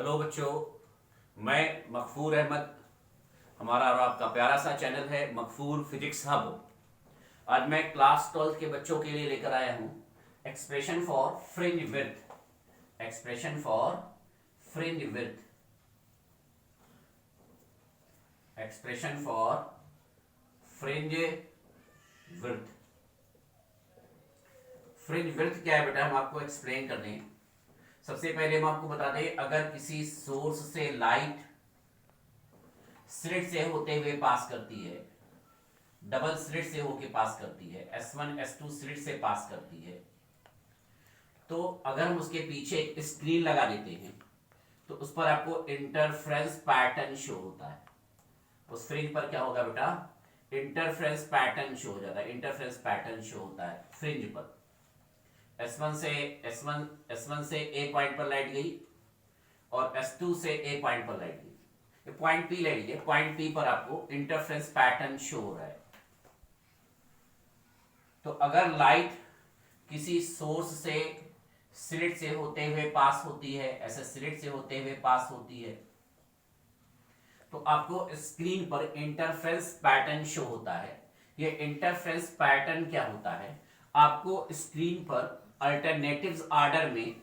Hello बच्चों, मैं मकफूर अहमद। हमारा और आपका प्यारा सा चैनल है मकफूर फिजिक्स हब। आज मैं क्लास 12 के बच्चों के लिए लेकर आया हूँ expression for fringe width. Expression for fringe width. Expression for fringe width. Fringe width क्या है बेटा, हम आपको एक्सप्लेन कर दें। सबसे पहले हम आपको बता दें, अगर किसी सोर्स से लाइट स्लिट से होते हुए पास करती है, डबल स्लिट से होके पास करती है, S1 S2 स्लिट से पास करती है, तो अगर हम उसके पीछे एक स्क्रीन लगा देते हैं तो उस पर आपको इंटरफ्रेंस पैटर्न शो होता है। उस फ्रिंज पर क्या होगा बेटा, इंटरफ्रेंस पैटर्न शो हो जाता है। इंटरफ्रेंस पैटर्न शो होता है फ्रिंज पर। S1 से A पॉइंट पर लाइट गई और S2 से A पॉइंट पर लाइट गई। पॉइंट P ले लीजिए, पॉइंट P पर आपको इंटरफ्रेंस पैटर्न शो हो रहा है। तो अगर लाइट किसी सोर्स से स्लिट से होते हुए पास होती है, ऐसे स्लिट से होते हुए पास होती है, तो आपको स्क्रीन पर इंटरफ्रेंस पैटर्न शो होता है। ये इंटरफ्रेंस पैटर्न क्या होता है, आपको स्क्रीन पर अल्टरनेटिव्स ऑर्डर में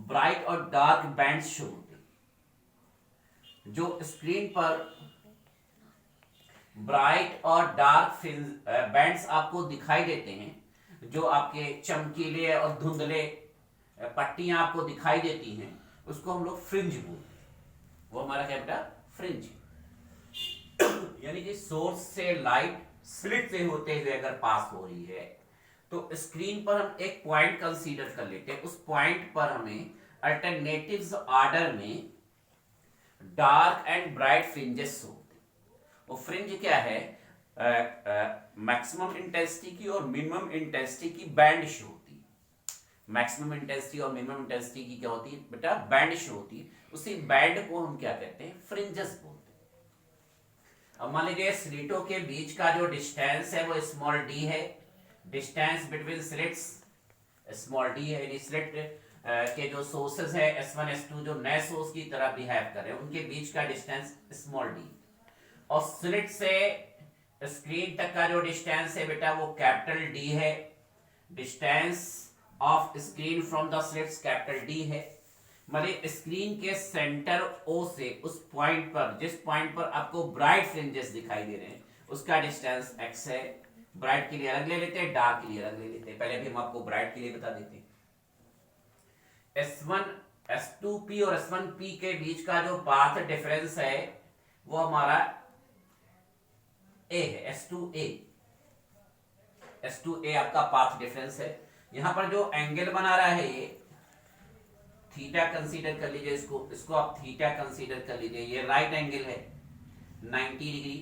ब्राइट और डार्क बैंड्स शो होते हैं। जो स्क्रीन पर ब्राइट और डार्क बैंड्स आपको दिखाई देते हैं, जो आपके चमकीले और धुंधले पट्टियां आपको दिखाई देती हैं, उसको हम लोग फ्रिंज बोलते हैं। वो हमारा क्या बेटा, फ्रिंज। यानी कि सोर्स से लाइट स्लिट से होते हुए अगर पास हो रही है तो स्क्रीन पर हम एक पॉइंट कंसीडर कर लेते हैं। उस पॉइंट पर हमें अल्टरनेटिव्स ऑर्डर में डार्क एंड ब्राइट फ्रिंजेस होते हैं। वो फ्रिंज क्या है, मैक्सिमम इंटेंसिटी की और मिनिमम इंटेंसिटी की बैंड शो होती है। मैक्सिमम इंटेंसिटी और मिनिमम इंटेंसिटी की क्या होती है बेटा, बैंड शो होती है। उसी बैंड को हम क्या कहते हैं, फ्रिंजेस बोलते हैं। अब मान लीजिए स्लिटों के बीच का जो डिस्टेंस है वो स्मॉल डी है। Distance between slits small D है। यानी स्लिट के जो सोर्सेस है S1 S2 जो नए सोर्स की तरह बिहेव कर रहे हैं, उनके बीच का डिस्टेंस स्मॉल डी। और स्लिट से स्क्रीन तक का जो डिस्टेंस है बेटा वो कैपिटल डी है। Distance of screen from the slits capital D है। मतलब स्क्रीन के सेंटर O से उस पॉइंट पर, जिस पॉइंट पर आपको ब्राइट फ्रिंजेस दिखाई दे रहे हैं, उसका डिस्टेंस x है। ब्राइट के लिए अलग ले लेते हैं, डार्क के लिए अलग ले लेते हैं। पहले भी हम आपको ब्राइट के लिए बता देते हैं। S1 S2P और S1P के बीच का जो पाथ डिफरेंस है वो हमारा A है, S2A। S2A आपका पाथ डिफरेंस है। यहां पर जो एंगल बना रहा है ये थीटा कंसीडर कर लीजिए, इसको आप थीटा कंसीडर कर लीजिए। ये राइट एंगल है 90 डिग्री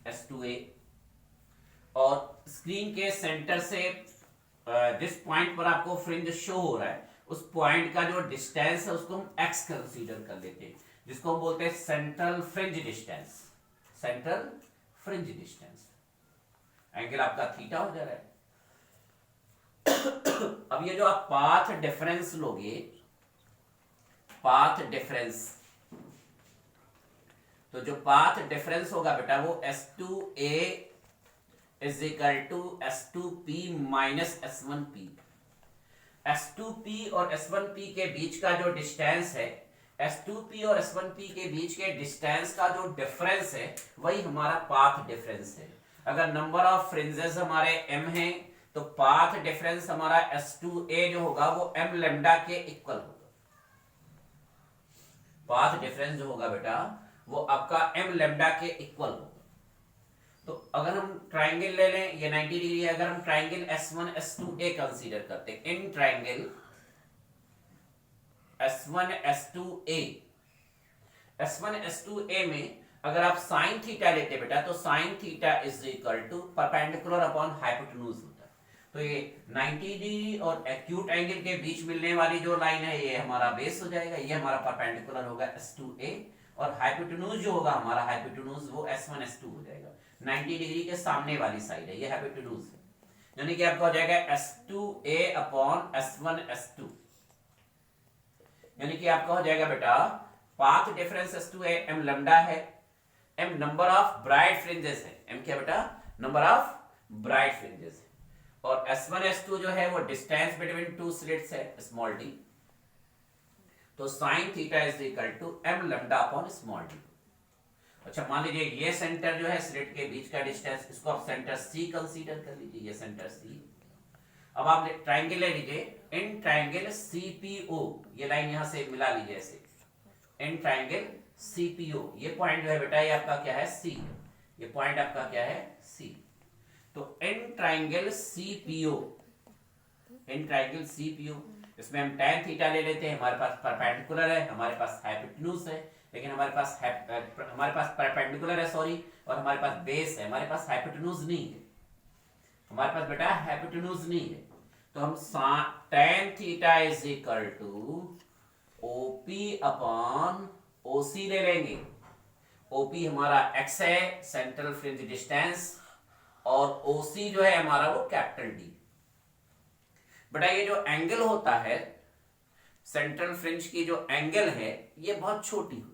S2A। और स्क्रीन के सेंटर से जिस पॉइंट पर आपको फ्रिंज शो हो रहा है, उस पॉइंट का जो डिस्टेंस है उसको हम x कंसीडर कर लेते हैं, जिसको हम बोलते हैं central fringe distance. Central fringe distance angle आपका थीटा हो जा रहा है। अब ये जो आप पाथ डिफरेंस लोगे, पाथ डिफरेंस, तो जो पाथ डिफरेंस होगा बेटा वो S2A is equal to S2P minus S1P। S2P और S1P के बीच का जो डिस्टेंस है, S2P और S1P के बीच के डिस्टेंस का जो डिफरेंस है वही हमारा पाथ डिफरेंस है। अगर नंबर ऑफ फ्रिंजेस हमारे m हैं तो पाथ डिफरेंस हमारा S2A जो होगा वो m लेमडा के इक्वल होगा। पाथ डिफरेंस जो होगा बेटा वो आपका m लेमडा के इक्वल होगा। तो अगर हम ट्राइंगल ले लें, ये 90 डिग्री है। अगर हम ट्राइंगल S1 S2A कंसीडर करते हैं, in triangle S1 S2A, S1 S2A में अगर आप साइन थीटा लेते बेटा तो sine theta is equal to perpendicular upon hypotenuse होता है। तो ये 90 डिग्री और एक्यूट एंगल के बीच मिलने वाली जो लाइन है ये हमारा बेस हो जाएगा, ये हमारा परपेंडिकुलर होगा S2A। और हाइपोटेन्यूज जो होगा हमारा, हाइपोटेन्यूज वो S1 S2 हो जाएगा। 90 डिग्री के सामने वाली साइड है, ये हाइपोटेन्यूज है। यानी कि आपका हो जाएगा S2A अपॉन S1 S2। यानी कि आपका हो जाएगा बेटा पाथ डिफरेंस S2 है, m लैम्डा है, m number of bright fringes है, m क्या बेटा नंबर ऑफ ब्राइट फ्रिंजेस है, और S1 S2 जो है वो डिस्टेंस बिटवीन टू स्लिट्स है स्मॉल d, तो sine theta is equal to m lambda upon small d। अच्छा मान लीजिए ये सेंटर जो है स्लिट के बीच का डिस्टेंस, इसको आप सेंटर C कंसीडर कर लीजिए, ये सेंटर C। अब आप ट्राइंगल ले लीजिए, इन ट्राइंगल CPO, ये लाइन यहां से मिला लीजिए ऐसे, इन ट्राइंगल CPO, ये पॉइंट जो है बेटा ये आपका क्या है C, ये पॉइंट आपका क्या है C। तो in triangle CPO, in triangle CPO, इसमें हम tan थीटा ले लेते हैं, हमारे पास परपेंडिकुलर है, हमारे पास हाइपोटेन्यूज है, लेकिन हमारे पास परपेंडिकुलर है सॉरी, और हमारे पास बेस है, हमारे पास हाइपोटेन्यूज नहीं है, हमारे पास बेटा हाइपोटेन्यूज नहीं है। तो हम tan theta is equal to OP upon OC ले लेंगे। OP हमारा x है, सेंट्रल फ्रिंज डिस्टेंस, और OC जो है हमारा वो कैपिटल D। बेटा ये जो एंगल होता है सेंट्रल फ्रिंज की जो एंगल है ये बहुत छोटी होती है,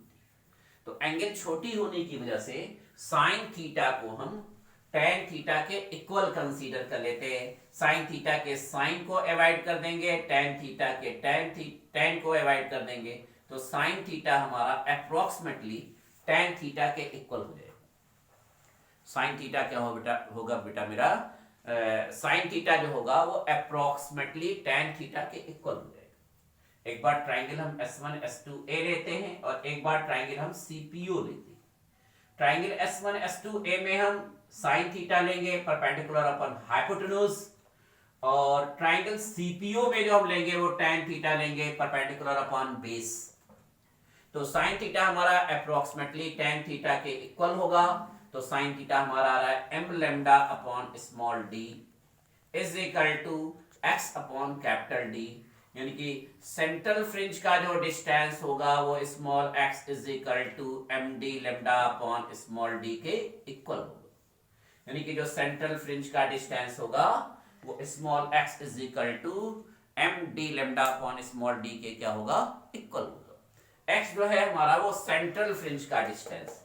तो एंगल छोटी होने की वजह से साइन थीटा को हम tan थीटा के इक्वल कंसीडर कर लेते हैं। साइन थीटा के साइन को अवॉइड कर देंगे, tan थीटा के tan को अवॉइड कर देंगे, तो साइन थीटा हमारा अप्रोक्सीमेटली tan थीटा के इक्वल हो जाएगा। साइन थीटा क्या होगा बेटा मेरा साइन थीटा जो होगा वो अप्रोक्सीमेटली tan थीटा के इक्वल हो जाएगा। एक बार ट्राइंगल हम S1 S2A लेते हैं और एक बार ट्राइंगल हम CPO लेते हैं। ट्राइंगल S1 S2A में हम साइन थीटा लेंगे परपेंडिकुलर अपन हाइपोटेन्यूज, और ट्राइंगल CPO में जो हम लेंगे वो tan थीटा लेंगे परपेंडिकुलर अपॉन बेस। तो साइन थीटा हमारा अप्रोक्सीमेटली tan थीटा के इक्वल होगा, तो साइन थीटा हमारा आ रहा है m lambda upon small d is equal to x upon capital D, यानी कि सेंट्रल फ्रिंज का जो डिस्टेंस होगा वो small x is equal to md lambda upon small d के इक्वल होगा, यानी कि जो सेंट्रल फ्रिंज का डिस्टेंस होगा वो small x is equal to md lambda upon small d के क्या होगा इक्वल होगा। x जो है हमारा वो सेंट्रल फ्रिंज का डिस्टेंस,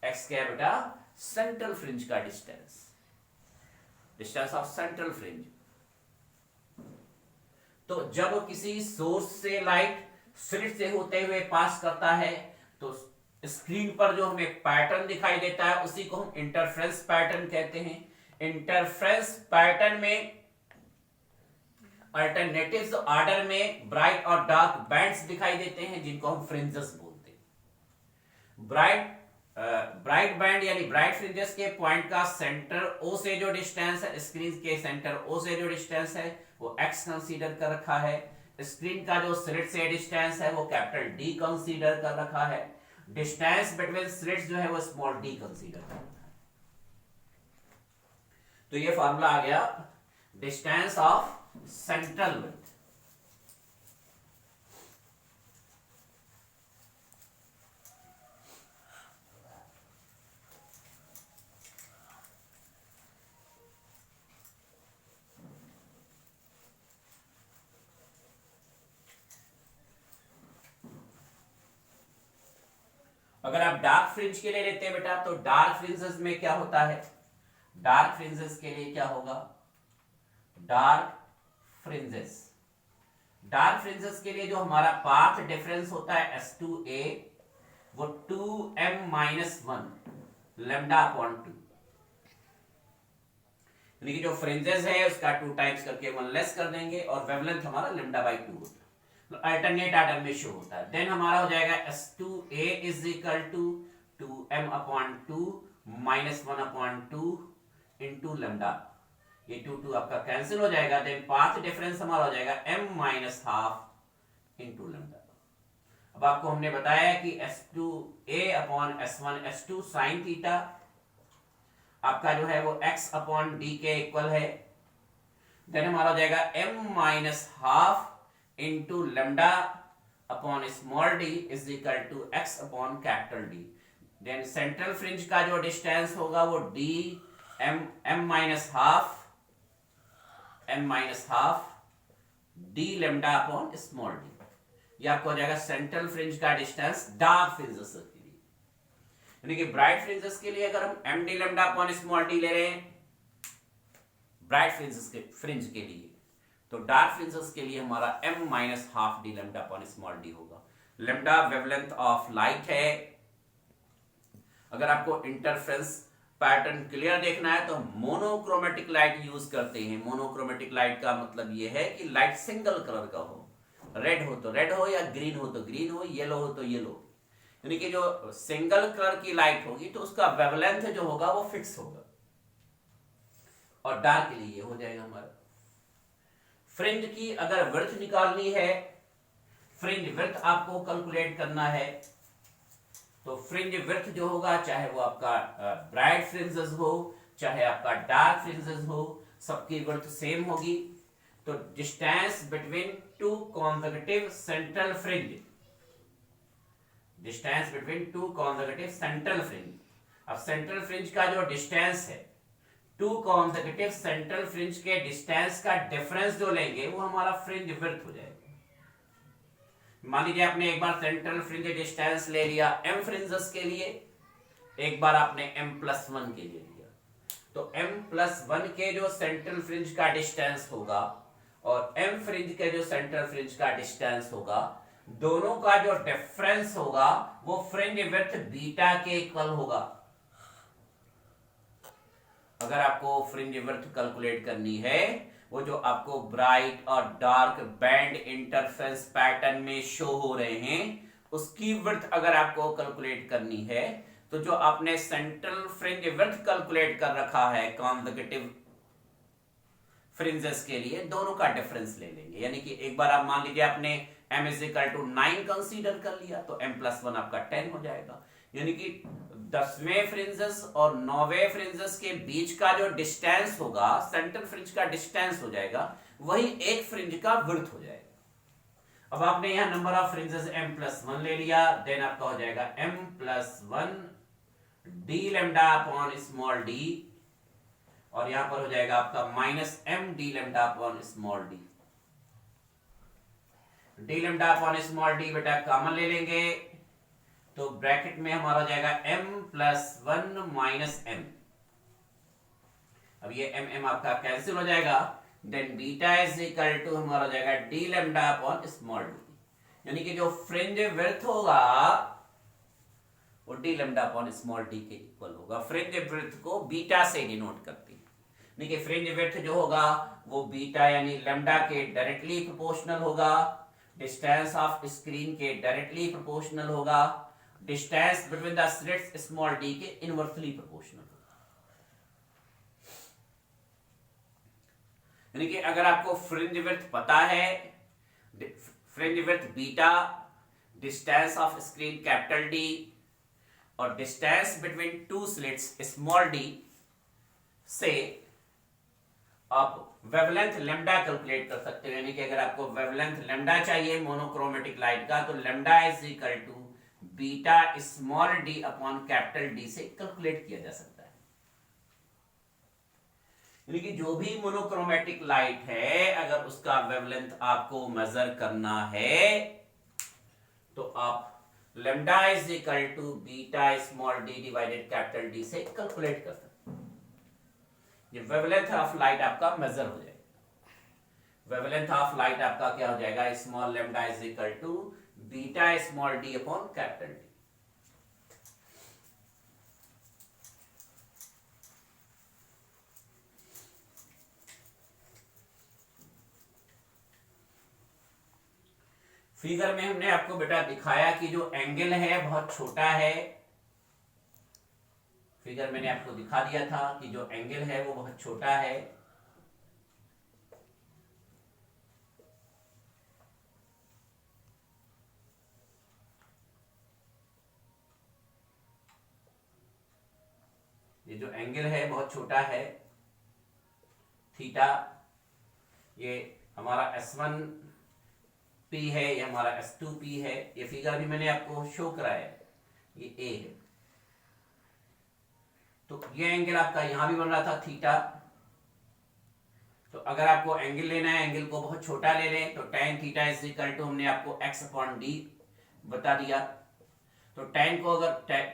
x क्या है बेटा सेंट्रल फ्रिंज का distance, distance of central fringe. तो जब किसी सोर्स से लाइट स्लिट से होते हुए पास करता है तो स्क्रीन पर जो हमें पैटर्न दिखाई देता है उसी को हम इंटरफ्रेंस पैटर्न कहते हैं। इंटरफ्रेंस पैटर्न में अल्टरनेटिव्स ऑर्डर में ब्राइट और डार्क बैंड्स दिखाई देते हैं जिनको हम फ्रिंजेस बोलते हैं। ब्राइट बैंड यानी ब्राइट फ्रिंजेस के पॉइंट का सेंटर O से जो डिस्टेंस है, स्क्रीन के सेंटर O से जो डिस्टेंस है वो x कंसीडर कर रखा है, स्क्रीन का जो स्लिट से डिस्टेंस है वो कैपिटल D कंसीडर कर रखा है, डिस्टेंस बिटवीन स्लिट्स जो है वो स्मॉल d कंसीडर कर रखा है। तो ये फार्मूला आ गया डिस्टेंस ऑफ सेंट्रल विड्थ। अगर आप डार्क फ्रिंज के लिए लेते हैं बेटा तो डार्क फ्रिंजेस में क्या होता है, डार्क फ्रिंजेस के लिए क्या होगा, डार्क फ्रिंजेस के लिए जो हमारा पाथ डिफरेंस होता है S2A वो 2m-1 लैम्डा अपॉन 2, यानी कि जो फ्रिंजेस है उसका 2 टाइम्स करके 1 लेस कर देंगे और वेवलेंथ हमारा लैम्डा बाई 2 होता है, अल्टरनेट ऑर्डर में शो होता है। देन हमारा हो जाएगा S2A is equal to 2m upon 2 minus 1 upon 2 into lambda, ये 2 आपका कैंसिल हो जाएगा। देन पाथ डिफरेंस हमारा हो जाएगा m-12 इंटू लैम्डा। अब आपको हमने बताया कि S2A upon S1 S2 sine theta आपका जो है वो x अपॉन d के इक्वल है। देन हमारा हो जाएगा m-12 into lambda upon small d is equal to x upon capital D। Then central fringe का जो डिस्टेंस होगा वो d m-12 d lambda upon small d। ये आपको हो जाएगा सेंट्रल फ्रिंज का डिस्टेंस डार्क फ्रिंजेस के लिए। यानी कि ब्राइट फ्रिंजेस के लिए अगर हम M D lambda upon small D ले रहे हैं ब्राइट फ्रिंज के लिए, तो डार्क फ्रिंजेस के लिए हमारा m minus half D lambda upon small D होगा। लेमडा वेवलेंथ ऑफ लाइट है। अगर आपको इंटरफेरेंस पैटर्न क्लियर देखना है तो मोनोक्रोमेटिक लाइट यूज करते हैं। मोनोक्रोमेटिक लाइट का मतलब यह है कि लाइट सिंगल कलर का हो, रेड हो तो रेड हो, या ग्रीन हो तो ग्रीन हो, येलो हो तो येलो। यानी कि जो सिंगल कलर की लाइट होगी तो उसका वेवलेंथ जो होगा वो फिक्स होगा, और डार्क के लिए ये हो जाएगा हमारा। फ्रिंज की अगर विड्थ निकालनी है, फ्रिंज विड्थ आपको कैलकुलेट करना है, तो फ्रिंज विड्थ जो होगा, चाहे वो आपका ब्राइट फ्रिंजेस हो चाहे आपका डार्क फ्रिंजेस हो, सबकी विड्थ सेम होगी। तो distance between to consecutive central fringe, distance between to consecutive central fringe. अब सेंट्रल फ्रिंज का जो डिस्टेंस है, टू कॉन्सेक्यूटिव सेंट्रल फ्रिंज के डिस्टेंस का डिफरेंस जो लेंगे वो हमारा फ्रिंज विड्थ हो जाएगा। मान लीजिए आपने एक बार सेंट्रल फ्रिंज डिस्टेंस ले लिया m फ्रिंजेस के लिए, एक बार आपने m+1 के लिए लिया, तो m+1 के जो सेंट्रल फ्रिंज का डिस्टेंस होगा और m फ्रिंज के जो सेंट्रल फ्रिंज का डिस्टेंस होगा, दोनों का जो डिफरेंस होगा वो फ्रिंज विड्थ बीटा के इक्वल होगा। अगर आपको फ्रिंज विड्थ कैलकुलेट करनी है, वो जो आपको ब्राइट और डार्क बैंड इंटरफेरेंस पैटर्न में शो हो रहे हैं, उसकी विड्थ अगर आपको कैलकुलेट करनी है, तो जो आपने सेंट्रल फ्रिंज विड्थ कैलकुलेट कर रखा है कॉन्सेक्यूटिव फ्रिंजेस के लिए, दोनों का डिफरेंस ले लेंगे। यानी कि एक बार आप मान लीजिए आपने m = 9 कंसीडर कर लिया, तो m+1 आपका 10 हो जाएगा। यानी कि 10वें फ्रिंजेस और 9वें फ्रिंजेस के बीच का जो डिस्टेंस होगा, सेंट्रल फ्रिंज का डिस्टेंस हो जाएगा, वही एक फ्रिंज का विड्थ हो जाएगा। अब आपने यहां नंबर ऑफ फ्रिंजेस m+1 ले लिया, देन आपका हो जाएगा m+1 d lambda upon small d, और यहां पर हो जाएगा आपका -m d lambda upon small d। d lambda upon small d बेटा कॉमन ले लेंगे, तो ब्रैकेट में हमारा हो जाएगा m+1 - m। अब ये m आपका कैंसिल हो जाएगा, then beta is equal to हमारा हो जाएगा d lambda upon small d। यानी कि जो फ्रिंज विड्थ होगा वो d lambda upon small d के इक्वल होगा। फ्रिंज विड्थ को बीटा से डिनोट करते हैं। यानी कि फ्रिंज विड्थ जो होगा वो बीटा यानी लेमडा के डायरेक्टली प्रोपोर्शनल होगा, डिस्टेंस ऑफ स्क्रीन के डायरेक्टली प्रोपोर्शनल होगा, distance between the slits small d के इनवर्सली प्रोपोर्शनल होगा। यानी कि अगर आपको फ्रिंज विड्थ पता है, fringe width beta, distance of screen capital D और distance between two slits small d से आप वेवलेंथ लेमडा कैलकुलेट कर सकते हो। यानी कि अगर आपको वेवलेंथ लेमडा चाहिए मोनोक्रोमेटिक लाइट का, तो lambda is equal to beta small d upon capital D से कैलकुलेट किया जा सकता है। यानी कि जो भी मोनोक्रोमेटिक लाइट है, अगर उसका वेवलेंथ आपको मेजर करना है, तो आप lambda is equal to beta small d divided capital D से कैलकुलेट कर सकते हैं। ये वेवलेंथ ऑफ लाइट आपका मेजर हो जाएगा। वेवलेंथ ऑफ लाइट आपका क्या हो जाएगा, small lambda is equal to beta small d upon capital D। Figure में हमने आपको बेटा दिखाया कि जो एंगल है बहुत छोटा है। फिगर मैंने आपको दिखा दिया था कि जो एंगल है वो बहुत छोटा है। ये जो एंगल है बहुत छोटा है, थीटा, ये हमारा S1P है, ये हमारा S2P है। ये फिगर भी मैंने आपको शो कराया है, ये A है। तो ये एंगल आपका यहां भी बन रहा था थीटा, तो अगर आपको एंगल लेना है, एंगल को बहुत छोटा ले लें तो tan theta is equal to, हमने आपको x अपॉन डी बता दिया। तो tan को अगर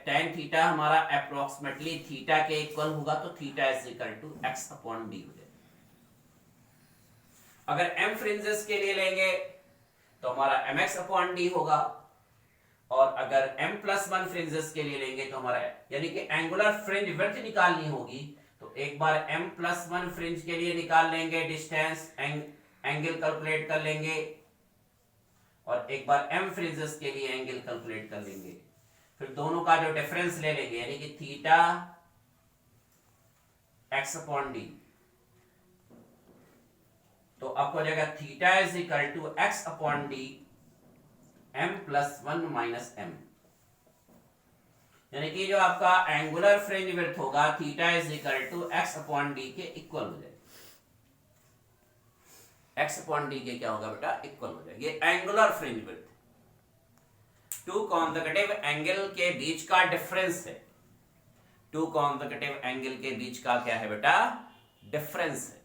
tan थीटा हमारा अप्रोक्सीमेटली थीटा के इक्वल होगा तो theta is equal to x upon D हो जाएगा। अगर m फ्रिंजेस के लिए लेंगे तो हमारा mx अपॉन डी होगा, और अगर m+1 फ्रिंजेस के लिए लेंगे तो हमारा, यानी कि एंगुलर फ्रिंज विड्थ निकालनी होगी तो एक बार m+1 फ्रिंज के लिए निकाल लेंगे डिस्टेंस, एंगल कैलकुलेट कर लेंगे, और एक बार m फ्रिंजेस के लिए एंगल कैलकुलेट कर लेंगे। फिर दोनों का जो डिफरेंस ले लेंगे, यानी कि थीटा x अपॉन डी, तो आपको हो जाएगा theta is equal to x upon D m+1 minus m, यानी कि जो आपका एंगुलर फ्रिंज विड्थ होगा theta is equal to x upon D के इक्वल हो जाएगा। x अपॉन डी के क्या होगा बेटा, इक्वल हो जाएगा। ये angular fringe width two consecutive angle के बीच का डिफरेंस है। टू कॉन्सेक्यूटिव एंगल के बीच का क्या है बेटा, डिफरेंस है।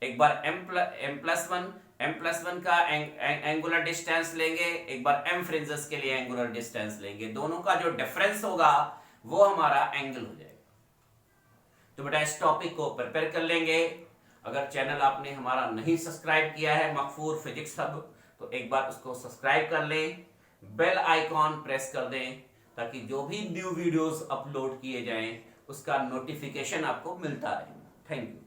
एक बार m+1 का एंगुलर डिस्टेंस लेंगे, एक बार m फ्रिंजेस के लिए एंगुलर डिस्टेंस लेंगे, दोनों का जो डिफरेंस होगा वो हमारा एंगल हो जाएगा। तो बेटा इस टॉपिक को प्रिपेयर कर लेंगे। अगर चैनल आपने हमारा नहीं सब्सक्राइब किया है मकफूर फिजिक्स हब, तो एक बार उसको सब्सक्राइब कर लें, बेल आइकॉन प्रेस कर दें, ताकि जो भी न्यू वीडियोस अपलोड किए जाएं उसका नोटिफिकेशन आपको मिलता रहे। Thank you.